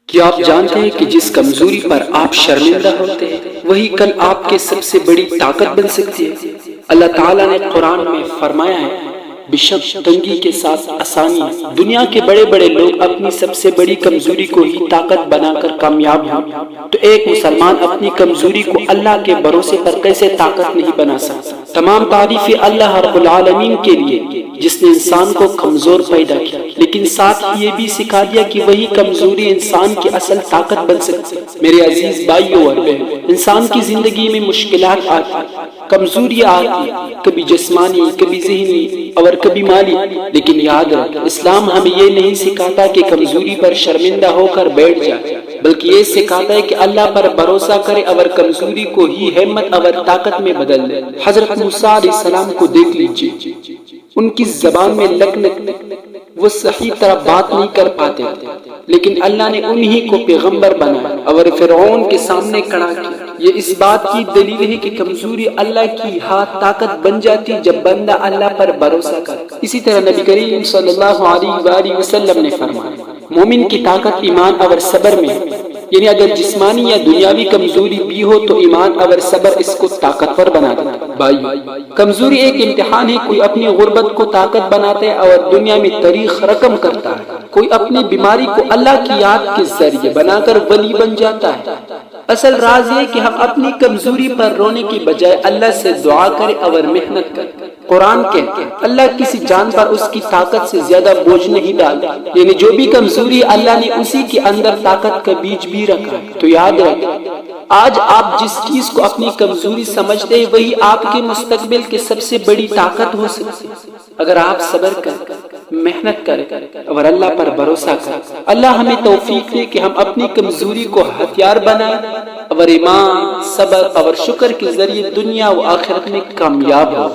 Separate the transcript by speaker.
Speaker 1: کیا آپ جانتے ہیں کہ جس کمزوری پر آپ شرمندہ ہوتے ہیں وہی کل آپ کے سب سے بڑی طاقت بن سکتی ہے؟ اللہ تعالیٰ نے قرآن میں فرمایا ہے، بے شک تنگی کے ساتھ آسانی۔ دنیا کے بڑے بڑے لوگ اپنی سب سے بڑی کمزوری کو ہی طاقت بنا کر کامیاب ہیں، تو ایک مسلمان اپنی کمزوری کو اللہ کے بھروسے پر کیسے طاقت نہیں بنا سکتا؟ تمام تعریفیں اللہ رب العالمین کے لیے جس نے انسان کو کمزور پیدا کیا، لیکن ساتھ ہی یہ بھی سکھا دیا کہ وہی کمزوری انسان کی اصل طاقت بن سکتی ہے۔ میرے عزیز بھائیو اور بہن، انسان کی زندگی میں مشکلات آتی، کمزوریاں آتی، کبھی جسمانی، کبھی ذہنی اور کبھی مالی، لیکن یاد رکھ، اسلام ہمیں یہ نہیں سکھاتا کہ کمزوری پر شرمندہ ہو کر بیٹھ جائے، بلکہ یہ سکھاتا ہے کہ اللہ پر بھروسہ کرے اور کمزوری کو ہی ہمت اور طاقت میں بدل دے۔ حضرت موسیٰ علیہ السلام کو دیکھ لیجیے، ان کی زبان میں لکنت، وہ صحیح طرح بات نہیں کر پاتے، لیکن اللہ نے انہی کو پیغمبر بنایا اور فرعون کے سامنے کھڑا کیا۔ یہ اس بات کی دلیل ہے کہ کمزوری اللہ کی طاقت بن جاتی جب بندہ اللہ پر بھروسہ کرے۔ اسی طرح نبی کریم صلی اللہ علیہ وآلہ وسلم نے فرمایا، مومن کی طاقت ایمان اور صبر میں ہے، یعنی اگر جسمانی یا دنیاوی کمزوری بھی ہو تو ایمان اور صبر اس کو طاقتور بنا دیتا ہے۔ بھائی، کمزوری ایک امتحان ہے، کوئی اپنی غربت کو طاقت بناتا ہے اور دنیا میں تاریخ رقم کرتا ہے، کوئی اپنی بیماری کو اللہ کی یاد کے ذریعے بنا کر ولی بن جاتا ہے۔ اصل راز یہ کہ ہم اپنی کمزوری پر رونے کی بجائے اللہ سے دعا کریں اور محنت کریں۔ قرآن کہتے ہیں اللہ کسی جان پر اس کی طاقت سے زیادہ بوجھ نہیں ڈالتا، یعنی جو بھی کمزوری اللہ نے اسی کے اندر طاقت کا بیج بھی رکھا ہے۔ تو یاد رکھیں، آج آپ جس چیز کو اپنی کمزوری سمجھتے ہیں وہی آپ کے مستقبل کی سب سے بڑی طاقت ہو سکتی ہے۔ اگر آپ صبر کریں، محنت کریں اور اللہ پر بھروسہ کریں، اللہ ہمیں توفیق دے کہ ہم اپنی کمزوری کو ہتھیار بنائیں اور ایمان، صبر اور شکر کے ذریعے دنیا و آخرت میں کامیاب ہوں۔